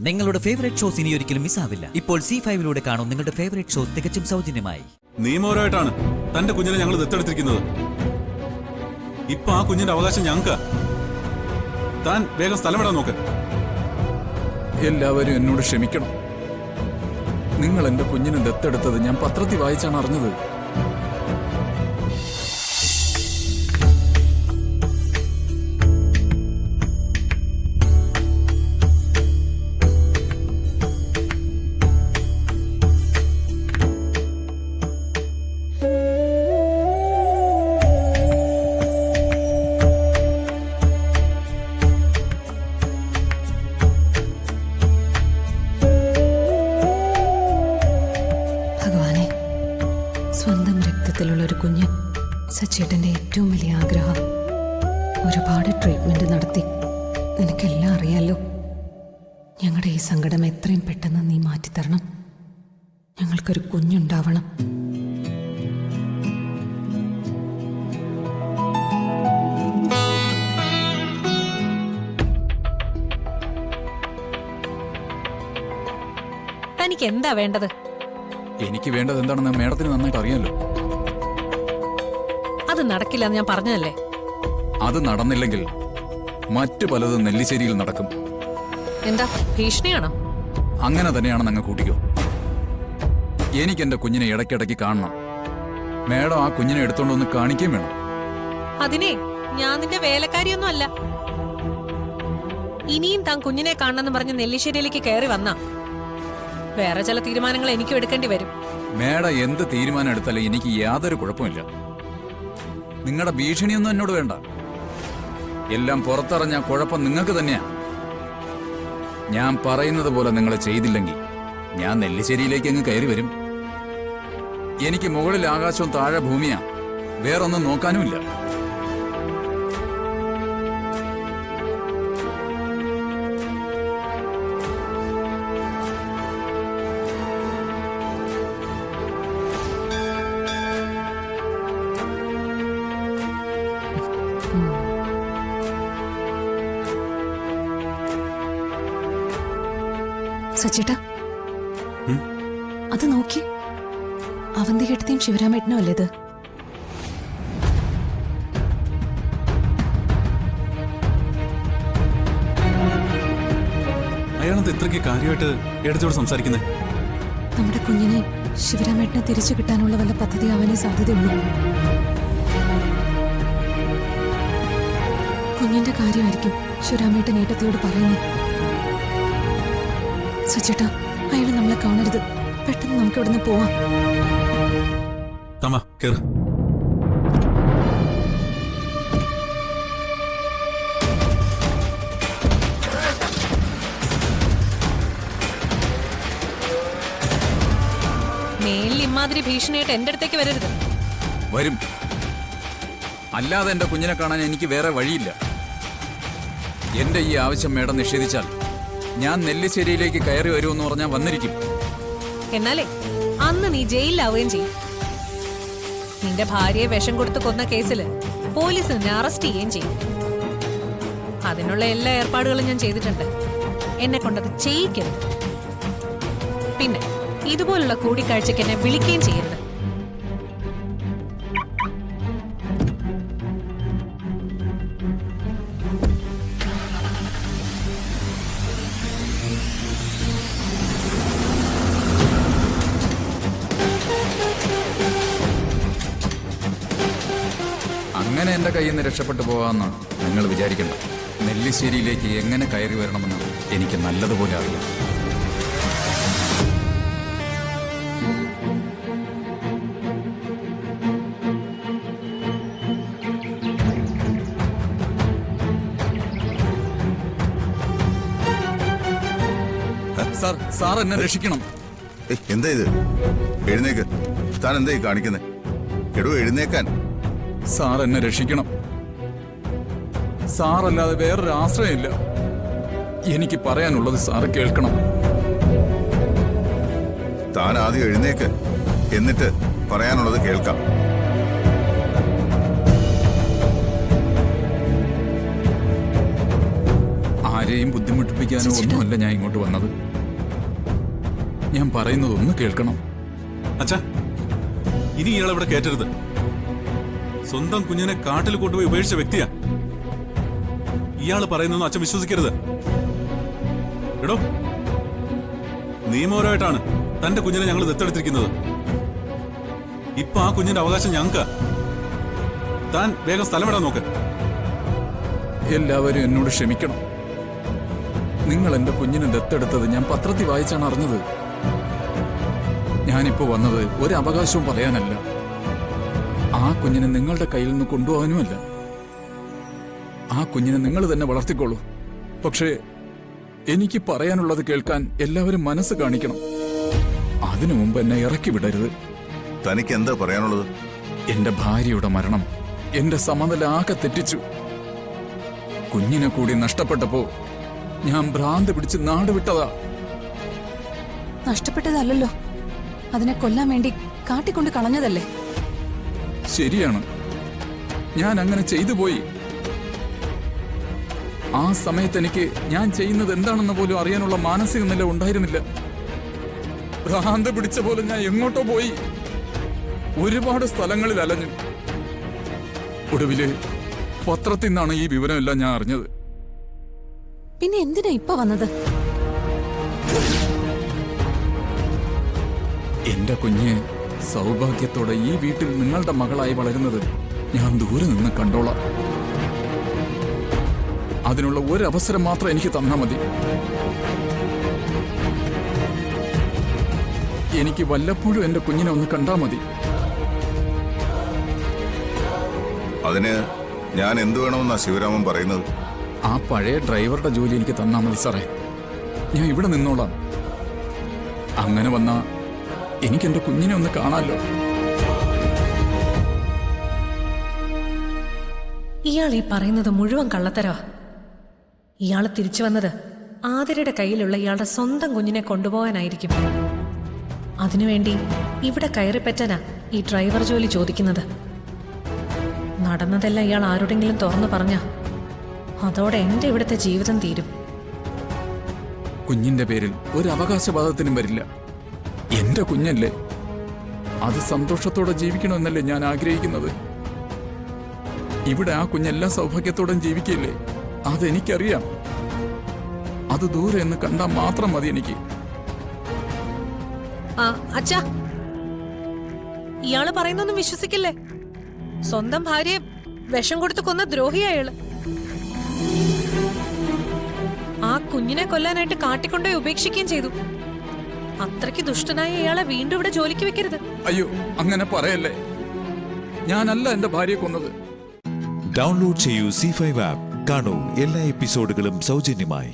നിങ്ങളുടെ favourite shows ഇനി ഒരിക്കലും മിസ്സാവില്ല. ഇപ്പോൾ C5 കാണും നിങ്ങളുടെ ഫേവറേറ്റ് ഷോസ് തികച്ചും സൗജന്യമായി. നിയമപരമായിട്ടാണ് തന്റെ കുഞ്ഞിനെ ഞങ്ങൾ ദത്തെടുത്തിരിക്കുന്നത്. ഇപ്പൊ ആ കുഞ്ഞിന്റെ അവകാശം ഞങ്ങൾക്ക്. താൻ വേഗം സ്ഥലം വിടാൻ നോക്ക്. എല്ലാവരും എന്നോട് ക്ഷമിക്കണം. നിങ്ങൾ എന്റെ കുഞ്ഞിനെ ദത്തെടുത്തത് ഞാൻ പത്രത്തിൽ വായിച്ചാണ് അറിഞ്ഞത്. സ്വന്തം രക്തത്തിലുള്ള ഒരു കുഞ്ഞ് സച്ചേട്ടൻ്റെ ഏറ്റവും വലിയ ആഗ്രഹം. ഒരുപാട് ട്രീറ്റ്മെന്റ് നടത്തി. നിനക്കെല്ലാം അറിയാലോ. ഞങ്ങളുടെ ഈ സങ്കടം എത്രയും പെട്ടെന്ന് നീ മാറ്റിത്തരണം. ഞങ്ങൾക്കൊരു കുഞ്ഞുണ്ടാവണം. തനിക്ക് എന്താ വേണ്ടത്? എനിക്ക് വേണ്ടത് എന്താണെന്ന് മേഡത്തിന് നന്നായിട്ട് അറിയാലോ. അത് നടക്കില്ല എന്ന് ഞാൻ പറഞ്ഞതല്ലേ. അത് നടന്നില്ലെങ്കിൽ മറ്റു പലതും നെല്ലിശ്ശേരിയിൽ നടക്കും. എന്താ ഭീഷണിയാണോ? അങ്ങനെ തന്നെയാണെന്ന് അങ്ങ് കൂട്ടിക്കോ. എനിക്ക് എന്റെ കുഞ്ഞിനെ ഇടയ്ക്കിടയ്ക്ക് കാണണം. മേഡം ആ കുഞ്ഞിനെ എടുത്തോണ്ടൊന്ന് കാണിക്കുകയും വേണം. അതിനെ ഞാൻ നിന്റെ വേലക്കാരിയൊന്നും അല്ല. ഇനിയും താൻ കുഞ്ഞിനെ കാണണമെന്ന് പറഞ്ഞ് നെല്ലിശ്ശേരിയിലേക്ക് കയറി വന്നാ വേറെ ചില തീരുമാനങ്ങൾ എനിക്കും എടുക്കേണ്ടി വരും. മേഡം എന്ത് തീരുമാനം എടുത്താലും എനിക്ക് യാതൊരു കുഴപ്പമില്ല. നിങ്ങളുടെ ഭീഷണിയൊന്നും എന്നോട് വേണ്ട. എല്ലാം പുറത്തറിഞ്ഞ കുഴപ്പം നിങ്ങൾക്ക് തന്നെയാ. ഞാൻ പറയുന്നത് പോലെ നിങ്ങൾ ചെയ്തില്ലെങ്കിൽ ഞാൻ നെല്ലിശ്ശേരിയിലേക്ക് അങ്ങ് കയറി വരും. എനിക്ക് മുകളിൽ ആകാശവും താഴെ ഭൂമിയാ. വേറൊന്നും നോക്കാനുമില്ല. സച്ചേട്ടാ, അത് നോക്കി. അവന്തികേട്ടത്തെയും ശിവരാമേട്ടനും അല്ലേ ഇത്? അയാളെന്ത് ഇത്രയ്ക്ക് കാര്യമായിട്ട് എടുത്തോട് സംസാരിക്കുന്നേ? നമ്മുടെ കുഞ്ഞിനെ ശിവരാമേട്ടനെ തിരിച്ചു കിട്ടാനുള്ള വല്ല പദ്ധതി അവനെ സാധ്യതയുള്ളൂ. കുഞ്ഞിന്റെ കാര്യമായിരിക്കും ശിവരാമേട്ടൻ ഏട്ടത്തിയോട് പറയുന്നത്. സച്ചേട്ടാ, അയാൾ നമ്മളെ കാണരുത്. പെട്ടെന്ന് നമുക്ക് ഇവിടുന്ന് പോവാം. തമാ കേറ്. മേലിൽ ഇമാതിരി ഭീഷണിയായിട്ട് എന്റെ അടുത്തേക്ക് വരരുത്. വരും. അല്ലാതെ എന്റെ കുഞ്ഞിനെ കാണാൻ എനിക്ക് വേറെ വഴിയില്ല. എന്റെ ഈ ആവശ്യം മേഡം നിഷേധിച്ചാൽ ഞാൻ നെല്ലിശ്ശേരിയിലേക്ക് കയറി വരുമെന്ന് പറഞ്ഞാൽ വന്നിരിക്കും. എന്നാലേ അന്ന് നീ ജയിലിലാവുകയും ചെയ്യും. നിന്റെ ഭാര്യയെ വിഷം കൊടുത്ത് കൊന്ന കേസിൽ പോലീസ് നിന്നെ അറസ്റ്റ് ചെയ്യുകയും ചെയ്യും. അതിനുള്ള എല്ലാ ഏർപ്പാടുകളും ഞാൻ ചെയ്തിട്ടുണ്ട്. എന്നെ കൊണ്ടത് ചെയ്യിക്കരുത്. പിന്നെ ഇതുപോലുള്ള കൂടിക്കാഴ്ചക്ക് എന്നെ വിളിക്കുകയും ചെയ്യരുത്. അങ്ങനെ എന്റെ കയ്യിൽ നിന്ന് രക്ഷപ്പെട്ടു പോകാമെന്നാണ് നിങ്ങൾ വിചാരിക്കേണ്ട. നെല്ലിശ്ശേരിയിലേക്ക് എങ്ങനെ കയറി വരണമെന്ന് എനിക്ക് നല്ലതുപോലെ അറിയാം. സാർ എന്നെ രക്ഷിക്കണം. എന്താ ഇത്? എഴുന്നേക്ക്. താൻ എന്താ ഈ കാണിക്കുന്നത്? എടോ, എഴുന്നേക്കാൻ. സാർ എന്നെ രക്ഷിക്കണം. സാറല്ലാതെ വേറൊരു ആശ്രയമില്ല. എനിക്ക് പറയാനുള്ളത് സാറ് കേൾക്കണം. താൻ ആദ്യം എഴുന്നേക്ക്, എന്നിട്ട് പറയാനുള്ളത് കേൾക്കാം. ആരെയും ബുദ്ധിമുട്ടിപ്പിക്കാനോ ഒന്നുമല്ല ഞാൻ ഇങ്ങോട്ട് വന്നത്. ഞാൻ പറയുന്നത് ഒന്ന് കേൾക്കണം. അച്ഛാ, ഇനി ഇയാൾ ഇവിടെ കയറ്റരുത്. സ്വന്തം കുഞ്ഞിനെ കാട്ടിൽ കൊണ്ടുപോയി ഉപേക്ഷിച്ച വ്യക്തിയാ. ഇയാൾ പറയുന്നൊന്നും അച്ഛൻ വിശ്വസിക്കരുത്. എടോ, നിയമപരമായിട്ടാണ് തന്റെ കുഞ്ഞിനെ ഞങ്ങൾ ദത്തെടുത്തിരിക്കുന്നത്. ഇപ്പൊ ആ കുഞ്ഞിന്റെ അവകാശം ഞങ്ങൾക്ക്. താൻ വേഗം സ്ഥലം വിടാൻ നോക്ക്. എല്ലാവരും എന്നോട് ക്ഷമിക്കണം. നിങ്ങൾ എന്റെ കുഞ്ഞിനെ ദത്തെടുത്തത് ഞാൻ പത്രത്തിൽ വായിച്ചാണ് അറിഞ്ഞത്. ഞാനിപ്പോ വന്നത് ഒരു അവകാശവും പറയാനല്ല, ആ കുഞ്ഞിനെ നിങ്ങളുടെ കയ്യിൽ നിന്ന് കൊണ്ടുപോകാനുമല്ല. ആ കുഞ്ഞിനെ നിങ്ങൾ തന്നെ വളർത്തിക്കോളൂ. പക്ഷേ എനിക്ക് പറയാനുള്ളത് കേൾക്കാൻ എല്ലാവരും മനസ്സ് കാണിക്കണം. അതിനു മുമ്പ് എന്നെ ഇറക്കി വിടരുത്. തനിക്ക് എന്താ പറയാനുള്ളത്? എന്റെ ഭാര്യയുടെ മരണം എന്റെ സമനില ആകെ തെറ്റിച്ചു. കുഞ്ഞിനെ കൂടി നഷ്ടപ്പെട്ടപ്പോ ഞാൻ ഭ്രാന്ത് പിടിച്ച് നാട് വിട്ടതാ. നഷ്ടപ്പെട്ടതല്ലോ, അതിനെ കൊല്ലാൻ വേണ്ടി കാട്ടിക്കൊണ്ട് കളഞ്ഞതല്ലേ? ശരിയാണ്, ഞാൻ അങ്ങനെ ചെയ്തു പോയി. ആ സമയത്ത് എനിക്ക് ഞാൻ ചെയ്യുന്നത് എന്താണെന്ന് പോലും അറിയാനുള്ള മാനസിക നില ഉണ്ടായിരുന്നില്ല. ഭ്രാന്ത് പിടിച്ച പോലെ ഞാൻ എങ്ങോട്ടോ പോയി, ഒരുപാട് സ്ഥലങ്ങളിൽ അലഞ്ഞു. ഒടുവില് പത്രത്തിൽ നിന്നാണ് ഈ വിവരമെല്ലാം ഞാൻ അറിഞ്ഞത്. പിന്നെ എന്തിനാ ഇപ്പൊ വന്നത്? എന്റെ കുഞ്ഞ് സൗഭാഗ്യത്തോടെ ഈ വീട്ടിൽ നിങ്ങളുടെ മകളായി വളരുന്നത് ഞാൻ ദൂരെ നിന്ന് കണ്ടോളാം. അതിനുള്ള ഒരു അവസരം മാത്രം എനിക്ക് തന്നാ മതി. എനിക്ക് വല്ലപ്പോഴും എന്റെ കുഞ്ഞിനെ ഒന്ന് കണ്ടാ മതി. അതിന് ഞാൻ എന്തു വേണമെന്നാ ശിവരാമൻ പറയുന്നത്? ആ പഴയ ഡ്രൈവറുടെ ജോലി എനിക്ക് തന്നാ മതി സാറേ. ഞാൻ ഇവിടെ നിന്നോളാം. അങ്ങനെ വന്നാ എനിക്ക് എന്റെ കുഞ്ഞിനെ ഒന്ന് കാണാമല്ലോ. ഇയാൾ ഈ പറയുന്നത് മുഴുവൻ കള്ളത്തരവാ. ഇയാൾ തിരിച്ചു വന്നത് ആതിരയുടെ കയ്യിലുള്ള ഇയാളുടെ സ്വന്തം കുഞ്ഞിനെ കൊണ്ടുപോകാനായിരിക്കും. അതിനുവേണ്ടി ഇവിടെ കയറിപ്പറ്റാനാ ഈ ഡ്രൈവർ ജോലി ചോദിക്കുന്നത്. നടന്നതെല്ലാം ഇയാൾ ആരോടെങ്കിലും തുറന്നു പറഞ്ഞാ അതോടെ എന്റെ ഇവിടുത്തെ ജീവിതം തീരും. കുഞ്ഞിന്റെ പേരിൽ ഒരു അവകാശവാദത്തിനും വരില്ല. എന്റെ കുഞ്ഞല്ലേ, അത് സന്തോഷത്തോടെ ജീവിക്കണമെന്നല്ലേ ഞാൻ ആഗ്രഹിക്കുന്നത്. ഇവിടെ ആ കുഞ്ഞെല്ലാ സൗഭാഗ്യത്തോടും ജീവിക്കില്ലേ, അതെനിക്കറിയാം. അത് ദൂരെ എന്ന് കണ്ടാൽ മാത്രം മതി എനിക്ക്. അച്ഛാ, ഇയാള് പറയുന്നൊന്നും വിശ്വസിക്കില്ലേ. സ്വന്തം ഭാര്യയെ വിഷം കൊടുത്ത് കൊന്ന ദ്രോഹിയായാള്. ആ കുഞ്ഞിനെ കൊല്ലാനായിട്ട് കാട്ടിക്കൊണ്ടേ ഉപേക്ഷിക്കുകയും ചെയ്തു. അത്രയ്ക്ക് ദുഷ്ടനായ ഇയാളെ വീണ്ടും ഇവിടെ ജോലിക്ക് വെക്കരുത്. അയ്യോ, അങ്ങനെ പറയല്ലേ. ഞാനല്ല എന്റെ ഭാര്യയെ കൊന്നത്. ഡൗൺലോഡ് ചെയ്യൂ C5 ആപ്പ്. കാണൂ എല്ലാ എപ്പിസോഡുകളും സൗജന്യമായി.